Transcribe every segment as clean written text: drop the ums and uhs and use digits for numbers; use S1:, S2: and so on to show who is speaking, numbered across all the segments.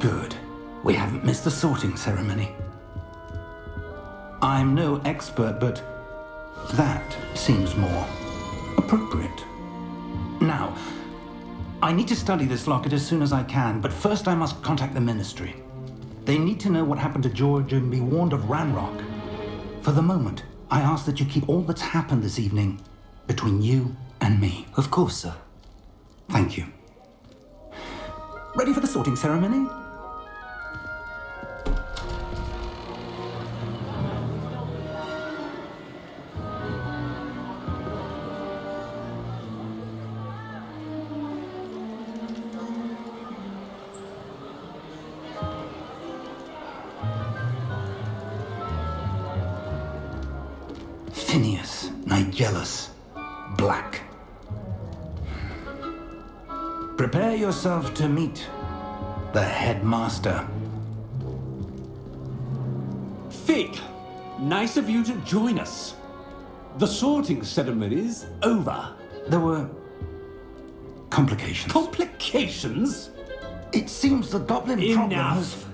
S1: Good. We haven't missed the sorting ceremony. I'm no expert, but that seems more appropriate. Now, I need to study this locket as soon as I can, but first I must contact the Ministry. They need to know what happened to George and be warned of Ranrock. For the moment, I ask that you keep all that's happened this evening between you and me.
S2: Of course, sir.
S1: Thank you. Ready for the sorting ceremony? Phineas, Nigellus, Black. Prepare yourself to meet the headmaster.
S3: Fig, nice of you to join us. The sorting ceremony's over.
S1: There were complications.
S3: Complications?
S1: It seems the goblin problem has...
S3: Enough!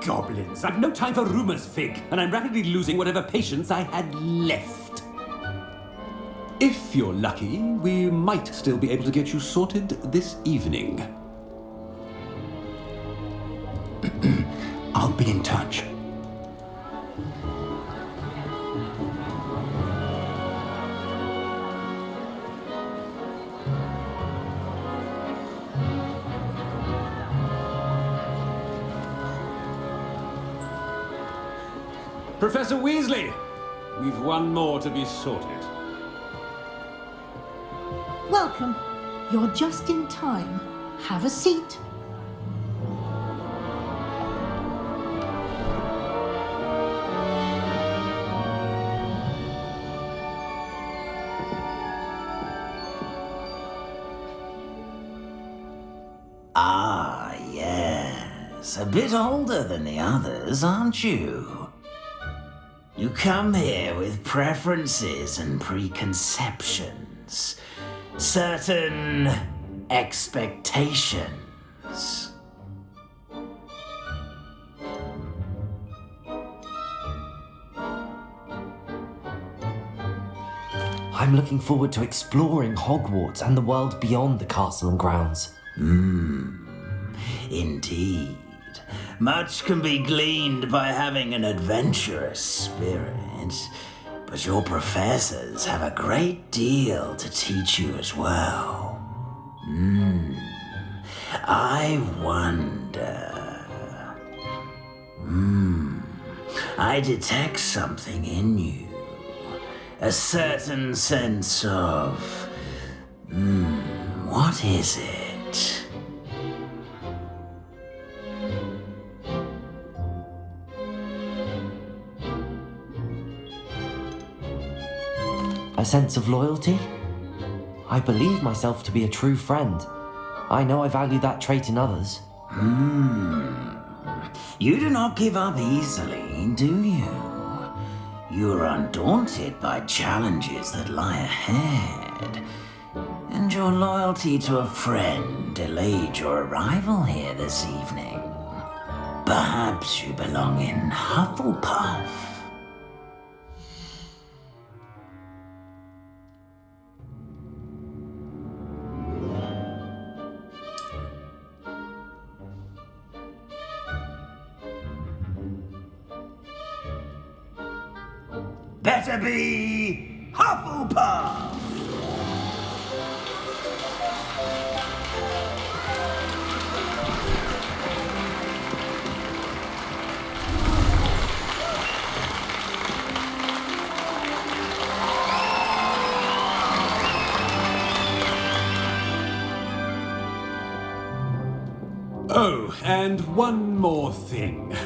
S3: Goblins. I've no time for rumors, Fig, and I'm rapidly losing whatever patience I had left. If you're lucky, we might still be able to get you sorted this evening.
S1: I'll be in touch.
S3: Professor Weasley, we've one more to be sorted.
S4: Welcome. You're just in time. Have a seat.
S5: Ah, yes. A bit older than the others, aren't you? You come here with preferences and preconceptions. Certain expectations.
S2: I'm looking forward to exploring Hogwarts and the world beyond the castle and grounds.
S5: Indeed. Much can be gleaned by having an adventurous spirit, but your professors have a great deal to teach you as well. I wonder... I detect something in you. A certain sense of... what is it?
S2: A sense of loyalty? I believe myself to be a true friend. I know I value that trait in others.
S5: You do not give up easily, do you? You are undaunted by challenges that lie ahead. And your loyalty to a friend delayed your arrival here this evening. Perhaps you belong in Hufflepuff. Better be Hufflepuff!
S3: Oh, and one more thing.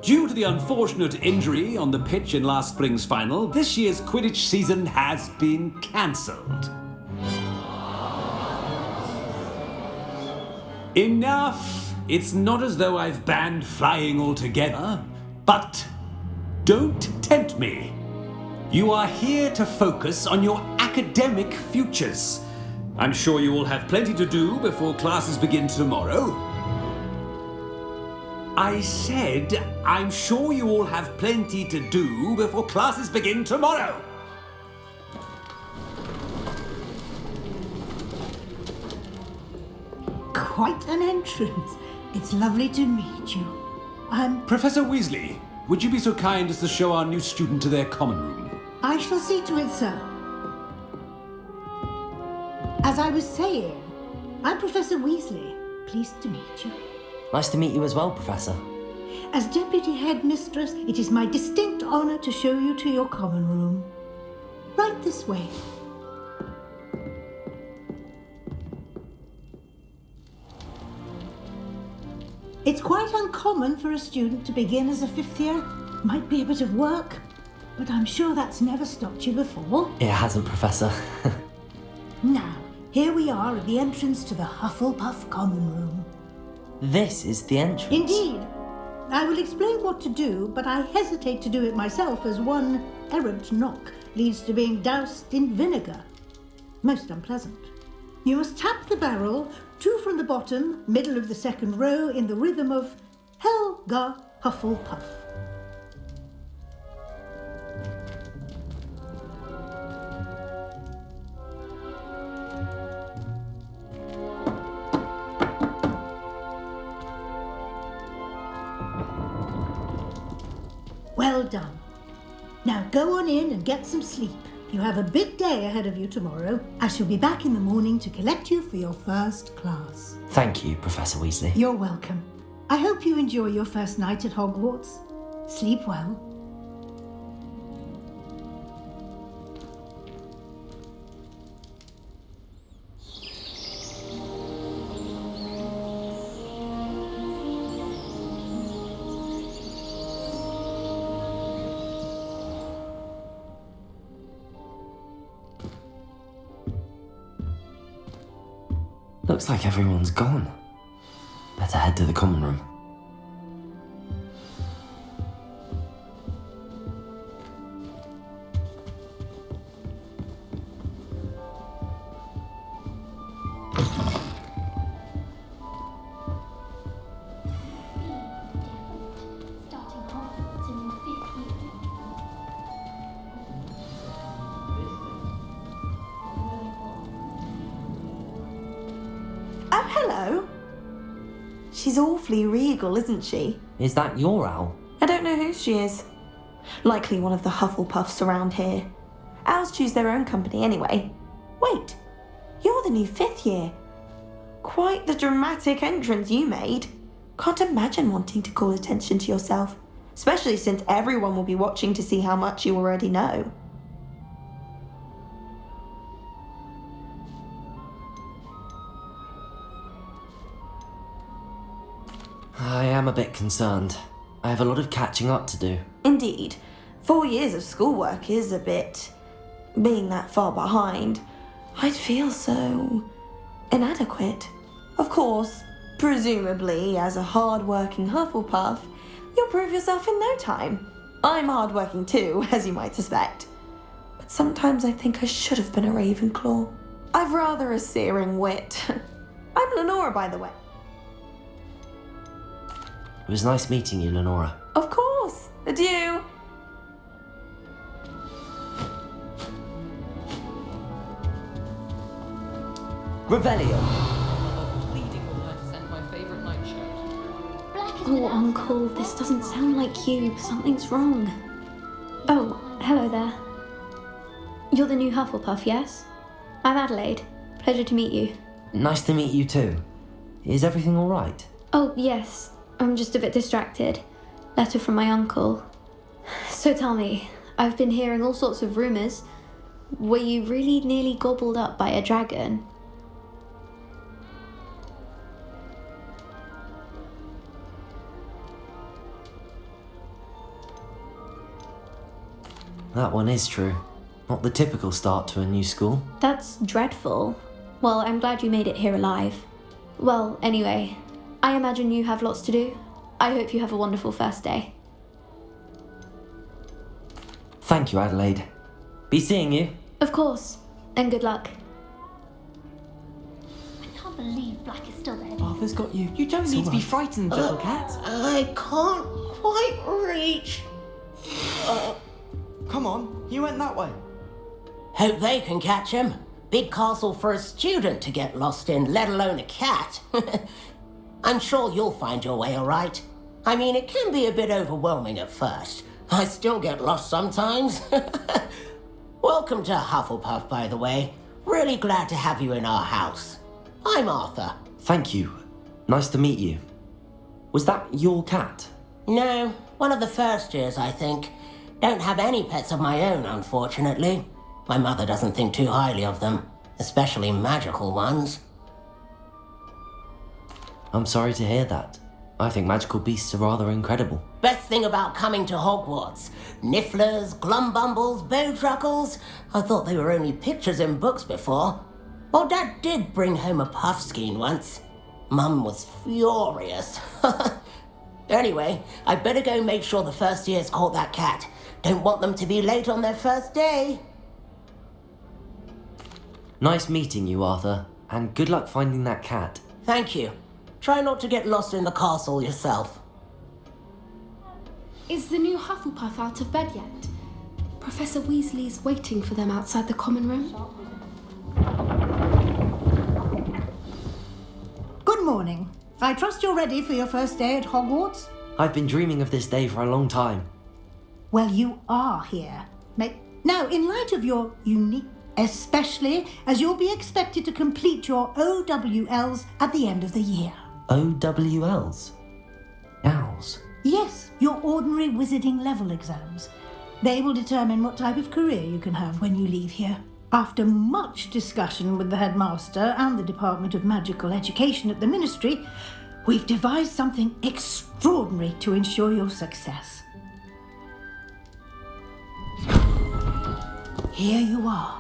S3: Due to the unfortunate injury on the pitch in last spring's final, this year's Quidditch season has been cancelled. Enough! It's not as though I've banned flying altogether, but don't tempt me. You are here to focus on your academic futures. I'm sure you will have plenty to do before classes begin tomorrow. I said I'm sure you all have plenty to do before classes begin tomorrow.
S4: Quite an entrance. It's lovely to meet you.
S3: Professor Weasley, would you be so kind as to show our new student to their common room?
S4: I shall see to it, sir. As I was saying, I'm Professor Weasley. Pleased to meet you.
S2: Nice to meet you as well, Professor.
S4: As Deputy Headmistress, it is my distinct honour to show you to your common room. Right this way. It's quite uncommon for a student to begin as a fifth year. Might be a bit of work, but I'm sure that's never stopped you before.
S2: It hasn't, Professor.
S4: Now, here we are at the entrance to the Hufflepuff common room.
S2: This is the entrance.
S4: Indeed. I will explain what to do, but I hesitate to do it myself as one errant knock leads to being doused in vinegar. Most unpleasant. You must tap the barrel, 2 from the bottom, middle of the second row, in the rhythm of Helga Hufflepuff. Well done. Now go on in and get some sleep. You have a big day ahead of you tomorrow. I shall be back in the morning to collect you for your first class.
S2: Thank you, Professor Weasley.
S4: You're welcome. I hope you enjoy your first night at Hogwarts. Sleep well.
S2: Looks like everyone's gone. Better head to the common room.
S6: Starting Hogwarts in your 5th year.
S7: Oh, hello. She's awfully regal, isn't she?
S2: Is that your owl?
S7: I don't know who she is. Likely one of the Hufflepuffs around here. Owls choose their own company anyway. Wait, you're the new 5th year. Quite the dramatic entrance you made. Can't imagine wanting to call attention to yourself, especially since everyone will be watching to see how much you already know.
S2: I am a bit concerned. I have a lot of catching up to do.
S7: Indeed, 4 years of schoolwork is a bit... Being that far behind, I'd feel so... inadequate. Of course, presumably, as a hard-working Hufflepuff, you'll prove yourself in no time. I'm hard-working too, as you might suspect. But sometimes I think I should have been a Ravenclaw. I've rather a searing wit. I'm Lenora, by the way.
S2: It was nice meeting you, Lenora.
S7: Of course. Adieu.
S2: Revelio!
S8: Pleading with her to send my favourite nightshirt.
S6: Black is
S9: Oh,
S6: without
S9: Uncle, this doesn't sound like you. Something's wrong. Oh, hello there. You're the new Hufflepuff, yes? I'm Adelaide. Pleasure to meet you.
S2: Nice to meet you too. Is everything alright?
S9: Oh, yes. I'm just a bit distracted. Letter from my uncle. So tell me, I've been hearing all sorts of rumours. Were you really nearly gobbled up by a dragon?
S2: That one is true. Not the typical start to a new school.
S9: That's dreadful. Well, I'm glad you made it here alive. Well, anyway, I imagine you have lots to do. I hope you have a wonderful first day.
S2: Thank you, Adelaide. Be seeing you.
S9: Of course, and good luck.
S6: I can't believe Black is still there.
S8: Are
S2: Arthur's got you. You don't need to be frightened, little cat.
S10: I can't quite reach.
S2: Come on, you went that way.
S10: Hope they can catch him. Big castle for a student to get lost in, let alone a cat. I'm sure you'll find your way all right. I mean, it can be a bit overwhelming at first. I still get lost sometimes. Welcome to Hufflepuff, by the way. Really glad to have you in our house. I'm Arthur.
S2: Thank you. Nice to meet you. Was that your cat?
S10: No, one of the first years, I think. Don't have any pets of my own, unfortunately. My mother doesn't think too highly of them, especially magical ones.
S2: I'm sorry to hear that. I think magical beasts are rather incredible.
S10: Best thing about coming to Hogwarts. Nifflers, Glumbumbles, Bowtruckles. I thought they were only pictures in books before. Well, Dad did bring home a Puffskein once. Mum was furious. Anyway, I'd better go make sure the first years caught that cat. Don't want them to be late on their first day.
S2: Nice meeting you, Arthur, and good luck finding that cat.
S10: Thank you. Try not to get lost in the castle yourself.
S11: Is the new Hufflepuff out of bed yet? Professor Weasley's waiting for them outside the common room.
S4: Good morning. I trust you're ready for your first day at Hogwarts?
S2: I've been dreaming of this day for a long time.
S4: Well, you are here. Now, in light of your unique, especially as you'll be expected to complete your OWLs at the end of the year.
S2: OWLs? Owls?
S4: Yes, your ordinary wizarding level exams. They will determine what type of career you can have when you leave here. After much discussion with the headmaster and the Department of Magical Education at the Ministry, we've devised something extraordinary to ensure your success. Here you are.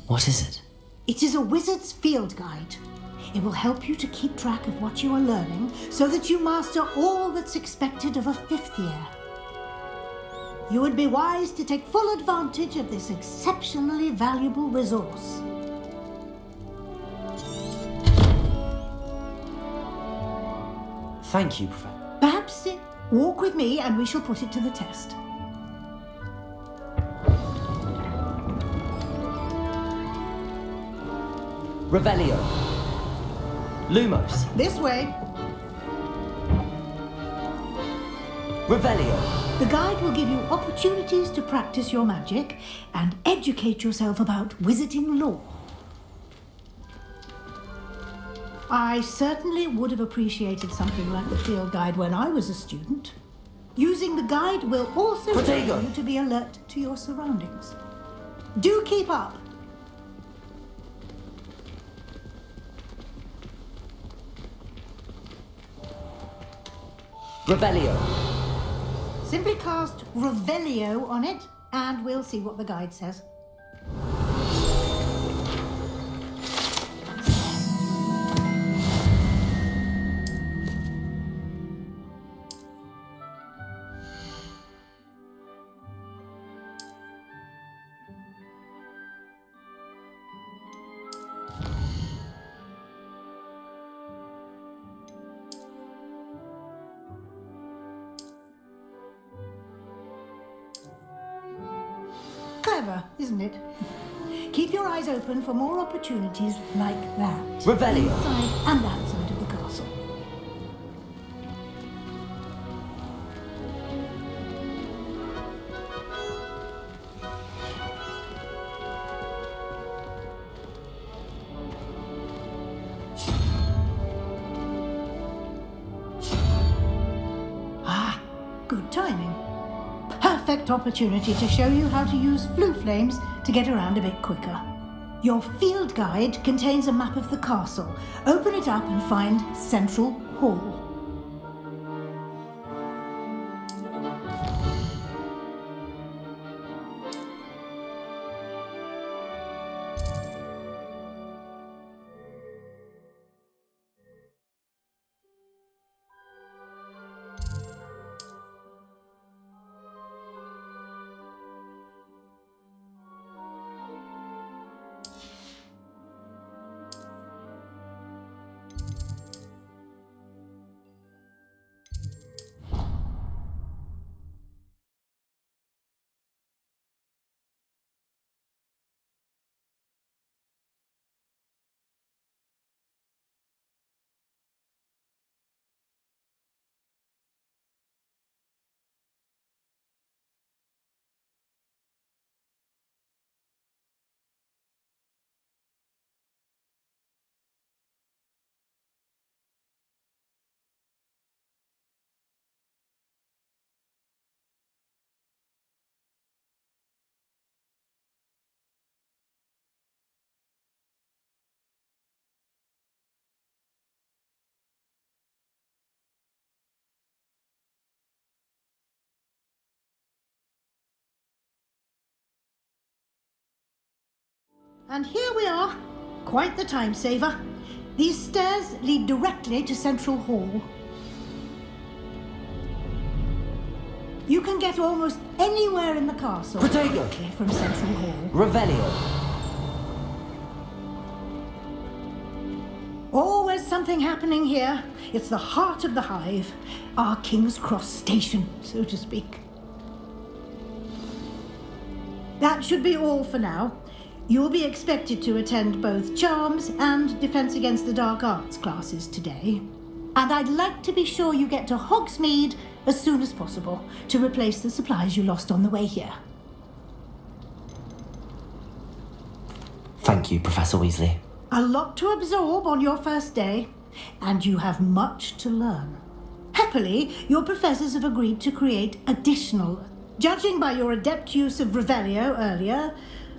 S2: What is it?
S4: It is a wizard's field guide. It will help you to keep track of what you are learning so that you master all that's expected of a fifth year. You would be wise to take full advantage of this exceptionally valuable resource.
S2: Thank you, Professor.
S4: Perhaps walk with me and we shall put it to the test.
S2: Revelio. Lumos.
S4: This way.
S2: Revelio.
S4: The guide will give you opportunities to practice your magic and educate yourself about wizarding lore. I certainly would have appreciated something like the field guide when I was a student. Using the guide will also enable you to be alert to your surroundings. Do keep up.
S2: Revelio.
S4: Simply cast Revelio on it, and we'll see what the guide says. Clever, isn't it? Keep your eyes open for more opportunities like that.
S2: Revelio.
S4: Inside and outside of the castle. Ah, good timing. Perfect opportunity to show you how to use flue flames to get around a bit quicker. Your field guide contains a map of the castle. Open it up and find Central Hall. And here we are. Quite the time saver. These stairs lead directly to Central Hall. You can get almost anywhere in the castle
S2: Protego.
S4: directly from Central Hall.
S2: Revelio.
S4: Always something happening here. It's the heart of the hive. Our King's Cross station, so to speak. That should be all for now. You'll be expected to attend both Charms and Defense Against the Dark Arts classes today. And I'd like to be sure you get to Hogsmeade as soon as possible to replace the supplies you lost on the way here.
S2: Thank you, Professor Weasley.
S4: A lot to absorb on your first day, and you have much to learn. Happily, your professors have agreed to create additional. Judging by your adept use of Revelio earlier,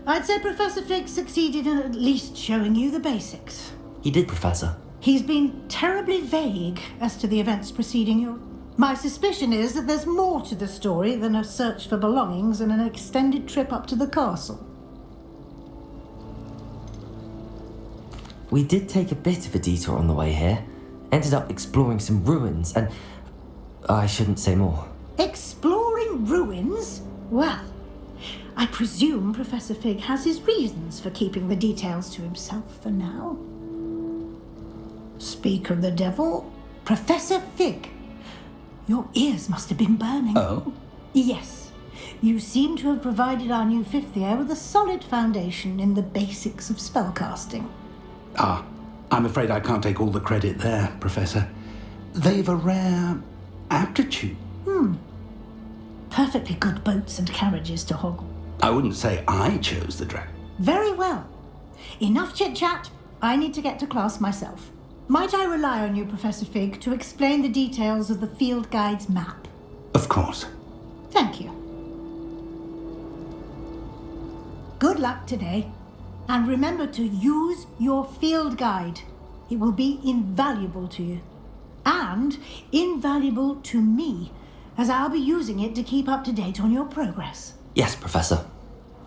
S4: I'd say Professor Fig succeeded in at least showing you the basics.
S2: He did, Professor.
S4: He's been terribly vague as to the events preceding you. My suspicion is that there's more to the story than a search for belongings and an extended trip up to the castle.
S2: We did take a bit of a detour on the way here. Ended up exploring some ruins and... I shouldn't say more.
S4: Exploring ruins? Well, I presume Professor Fig has his reasons for keeping the details to himself for now. Speak of the devil, Professor Fig. Your ears must have been burning.
S1: Oh?
S4: Yes. You seem to have provided our new fifth year with a solid foundation in the basics of spellcasting.
S1: Ah, I'm afraid I can't take all the credit there, Professor. They've a rare aptitude.
S4: Perfectly good boats and carriages to Hogwarts.
S1: I wouldn't say I chose the dragon.
S4: Very well. Enough chit-chat. I need to get to class myself. Might I rely on you, Professor Fig, to explain the details of the field guide's map?
S1: Of course.
S4: Thank you. Good luck today. And remember to use your field guide. It will be invaluable to you. And invaluable to me, as I'll be using it to keep up to date on your progress.
S2: Yes, Professor.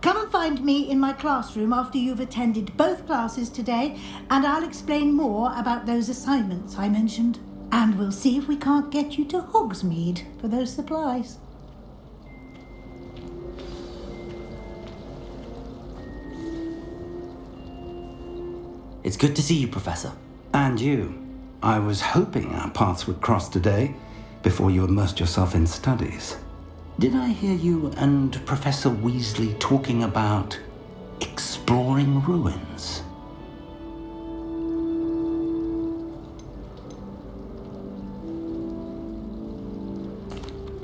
S4: Come and find me in my classroom after you've attended both classes today, and I'll explain more about those assignments I mentioned. And we'll see if we can't get you to Hogsmeade for those supplies.
S2: It's good to see you, Professor.
S1: And you. I was hoping our paths would cross today, before you immersed yourself in studies. Did I hear you and Professor Weasley talking about exploring ruins?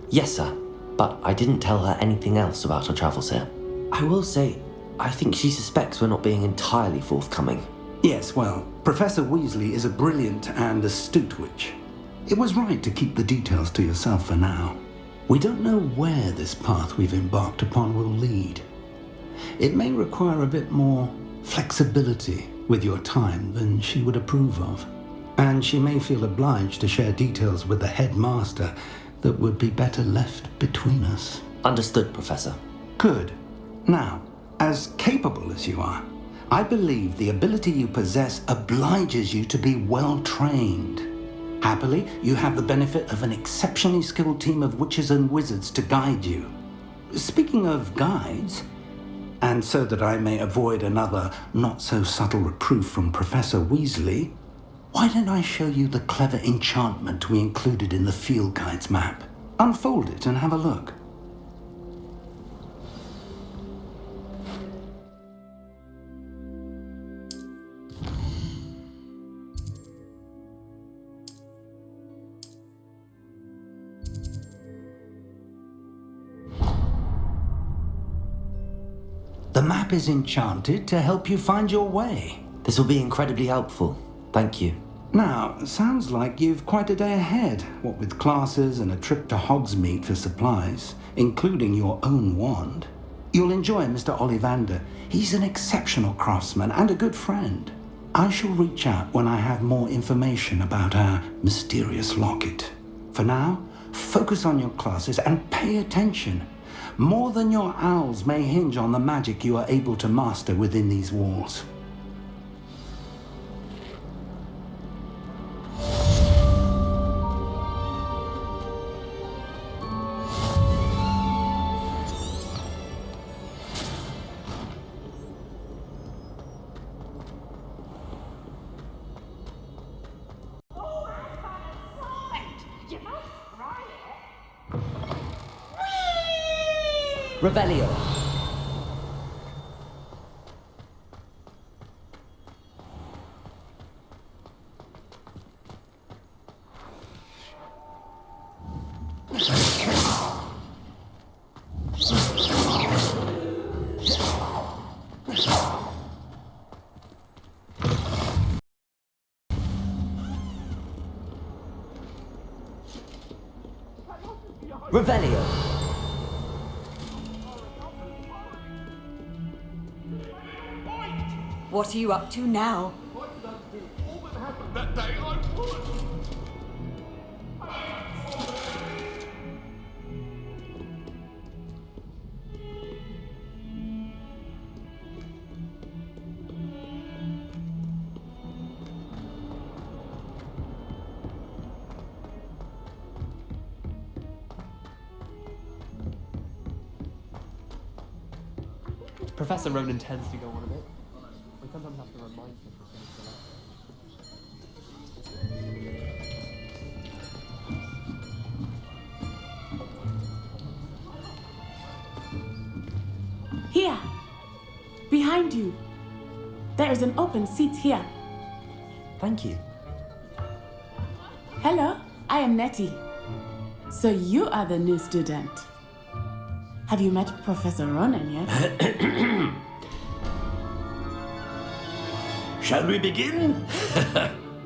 S2: Yes, sir. But I didn't tell her anything else about our travels here. I will say, I think she suspects we're not being entirely forthcoming.
S1: Yes, well, Professor Weasley is a brilliant and astute witch. It was right to keep the details to yourself for now. We don't know where this path we've embarked upon will lead. It may require a bit more flexibility with your time than she would approve of. And she may feel obliged to share details with the headmaster that would be better left between us.
S2: Understood, Professor.
S1: Good. Now, as capable as you are, I believe the ability you possess obliges you to be well trained. Happily, you have the benefit of an exceptionally skilled team of witches and wizards to guide you. Speaking of guides, and so that I may avoid another not-so-subtle reproof from Professor Weasley, why don't I show you the clever enchantment we included in the field guide's map? Unfold it and have a look. The map is enchanted to help you find your way.
S2: This will be incredibly helpful. Thank you.
S1: Now, sounds like you've quite a day ahead, what with classes and a trip to Hogsmeade for supplies, including your own wand. You'll enjoy Mr. Ollivander. He's an exceptional craftsman and a good friend. I shall reach out when I have more information about our mysterious locket. For now, focus on your classes and pay attention. More than your owls may hinge on the magic you are able to master within these walls.
S2: Revelio. Revelio.
S12: What are you up to now?
S13: That day I would.
S14: Professor Ronan tends to go on a bit. We sometimes have to remind him of things.
S12: Here! Behind you! There is an open seat here.
S2: Thank you.
S12: Hello, I am Nettie. So you are the new student. Have you met Professor Ronan yet?
S15: Shall we begin?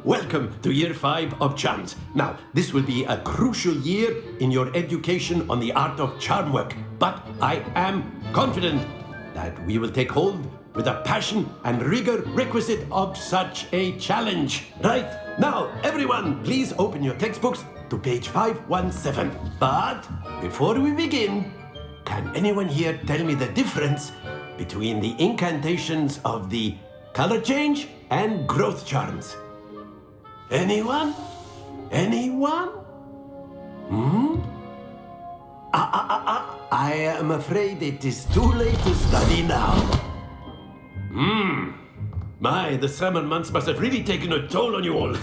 S15: Welcome to Year 5 of Charms. Now, this will be a crucial year in your education on the art of charm work, but I am confident that we will take hold with the passion and rigor requisite of such a challenge. Right, now, everyone, please open your textbooks to page 517. But before we begin, can anyone here tell me the difference between the incantations of the color change and growth charms? Anyone? Anyone? I am afraid it is too late to study now. My, the summer months must have really taken a toll on you all.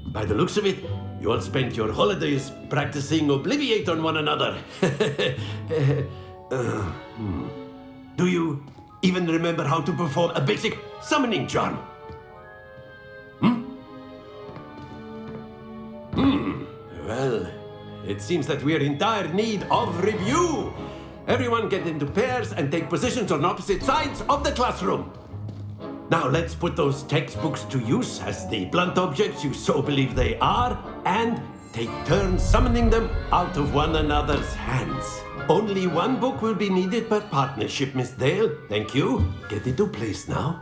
S15: By the looks of it, you all spent your holidays practicing Obliviate on one another. Do you even remember how to perform a basic summoning charm? Well, it seems that we are in dire need of review. Everyone get into pairs and take positions on opposite sides of the classroom. Now let's put those textbooks to use as the blunt objects you so believe they are, and take turns summoning them out of one another's hands. Only one book will be needed per partnership, Miss Dale. Thank you. Get into place now.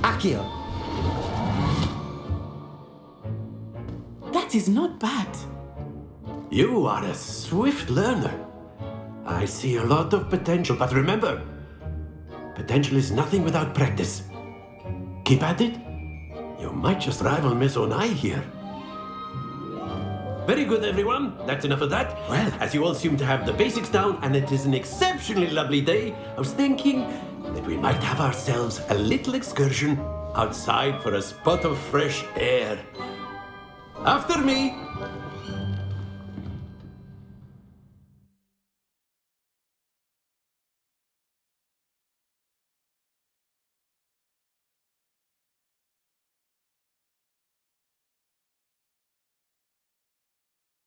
S2: Accio.
S12: That is not bad.
S15: You are a swift learner. I see a lot of potential, but remember, potential is nothing without practice. Keep at it. You might just rival Miss Onai here. Very good, everyone. That's enough of that. Well, as you all seem to have the basics down, and it is an exceptionally lovely day, I was thinking that we might have ourselves a little excursion outside for a spot of fresh air. After me.